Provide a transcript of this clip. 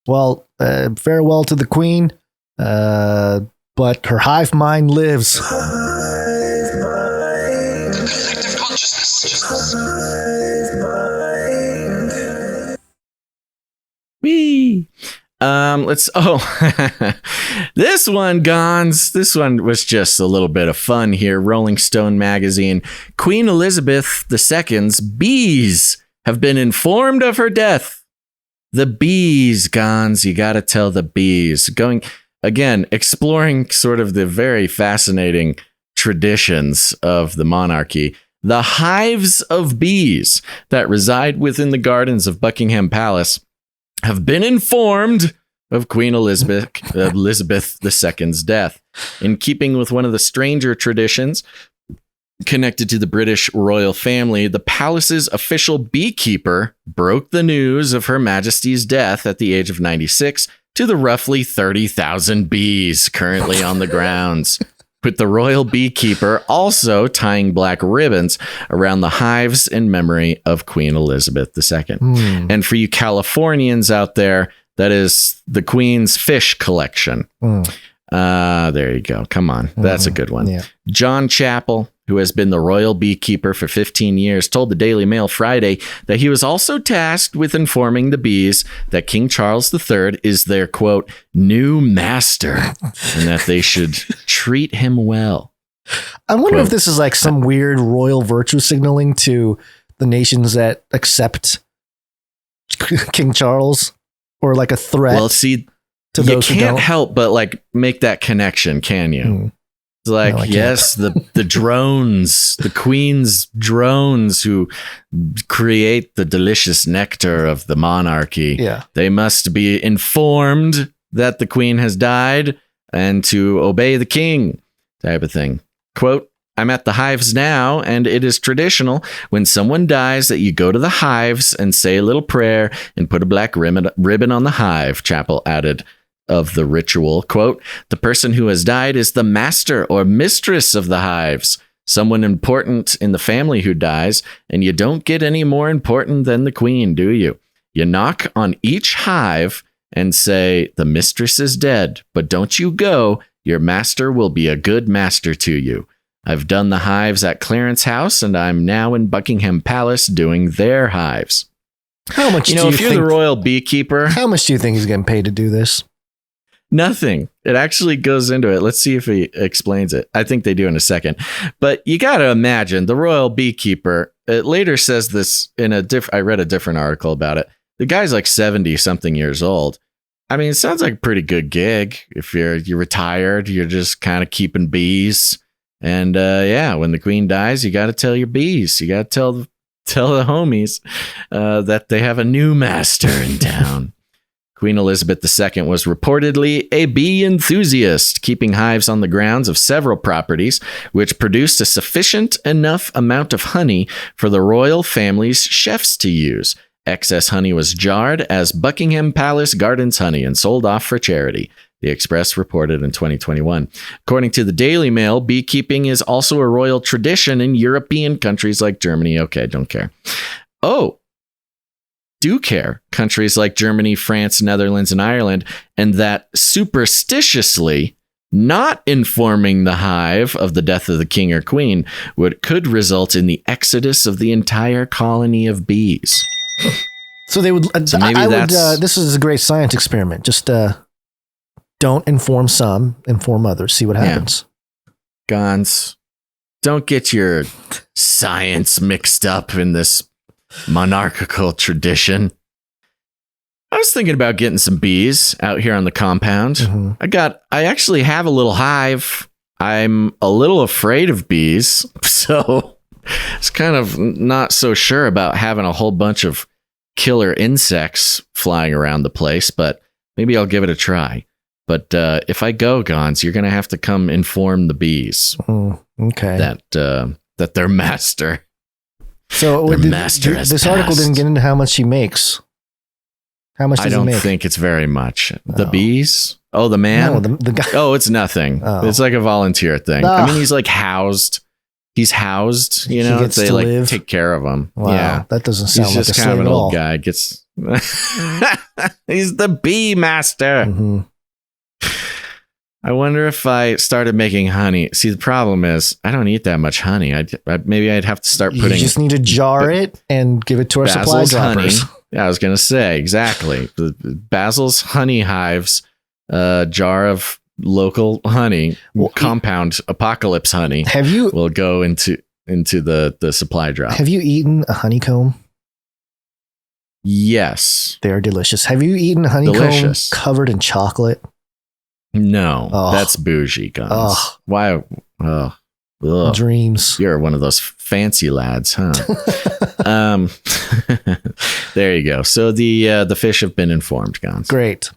Well, farewell to the queen, but her hive mind lives. Collective consciousness. Whee! This one, Gons. This one was just a little bit of fun here. Rolling Stone magazine. Queen Elizabeth II's bees have been informed of her death. The bees, Gons. You got to tell the bees. Going again, exploring sort of the very fascinating traditions of the monarchy. The hives of bees that reside within the gardens of Buckingham Palace have been informed of Queen Elizabeth II's death. In keeping with one of the stranger traditions connected to the British royal family, the palace's official beekeeper broke the news of Her Majesty's death at the age of 96 to the roughly 30,000 bees currently on the grounds, with the royal beekeeper also tying black ribbons around the hives in memory of Queen Elizabeth II. And for you Californians out there, that is the Queen's fish collection. There you go. Come on. That's a good one. Yeah. John Chappell, who has been the royal beekeeper for 15 years, told the Daily Mail Friday that he was also tasked with informing the bees that King Charles III is their, quote, new master, and that they should treat him well. I wonder if this is like some weird royal virtue signaling to the nations that accept King Charles, or like a threat. Well, see, to you those who can't don't. help but like make that connection, can you? It's like, No, yes, the drones, the Queen's drones who create the delicious nectar of the monarchy. Yeah. They must be informed that the Queen has died and to obey the king, type of thing. Quote, I'm at the hives now, and it is traditional when someone dies that you go to the hives and say a little prayer and put a black ribbon on the hive, Chappell added of the ritual. Quote, the person who has died is the master or mistress of the hives, someone important in the family who dies, and you don't get any more important than the Queen, do you? You knock on each hive and say, the mistress is dead, but don't you go. Your master will be a good master to you. I've done the hives at Clarence House, and I'm now in Buckingham Palace doing their hives. How much you know, if you're the royal beekeeper, how much do you think he's getting paid to do this? Nothing. It actually goes into it. Let's see if he explains it. I think they do in a second. But you got to imagine the royal beekeeper. It later says this in I read a different article about it. The guy's like 70 something years old. I mean, it sounds like a pretty good gig. If you're retired, you're just kind of keeping bees. And when the Queen dies, you got to tell your bees. You got to tell the homies that they have a new master in town. Queen Elizabeth II was reportedly a bee enthusiast, keeping hives on the grounds of several properties, which produced a sufficient enough amount of honey for the royal family's chefs to use. Excess honey was jarred as Buckingham Palace Gardens honey and sold off for charity, the Express reported in 2021. According to the Daily Mail, beekeeping is also a royal tradition in European countries like Germany. Okay, don't care. Oh, do care. Countries like Germany, France, Netherlands, and Ireland, and that superstitiously not informing the hive of the death of the king or queen could result in the exodus of the entire colony of bees. So they would. So maybe this is a great science experiment. Just don't inform some, inform others. See what happens. Gons, don't get your science mixed up in this monarchical tradition. I was thinking about getting some bees out here on the compound. I actually have a little hive. I'm a little afraid of bees, so it's kind of not so sure about having a whole bunch of killer insects flying around the place, but maybe I'll give it a try. But if I go, Gons, you're going to have to come inform the bees that their master. So this article didn't get into how much she makes. How much does he make? I don't think it's very much. The bees? Oh, the man? No, the guy. Oh, it's nothing. Oh. It's like a volunteer thing. I mean, he's like housed. He's housed, you know, they like live. Take care of him. Wow, yeah. That doesn't sound he's like just a kind of an at old all. guy. Gets He's the bee master. Mm-hmm. I wonder if I started making honey. See, the problem is I don't eat that much honey. Maybe I'd have to start putting. You just need to jar it and give it to our supply Basil's droppers. honey. Yeah, I was gonna say exactly. The Basil's honey hives, jar of local honey, compound apocalypse honey. Have you? Will go into the supply drop. Have you eaten a honeycomb? Yes. They're delicious. Have you eaten a honeycomb covered in chocolate? No, that's bougie, Guns. Why? Dreams. You're one of those fancy lads, huh? There you go. So the fish have been informed, Guns. Great.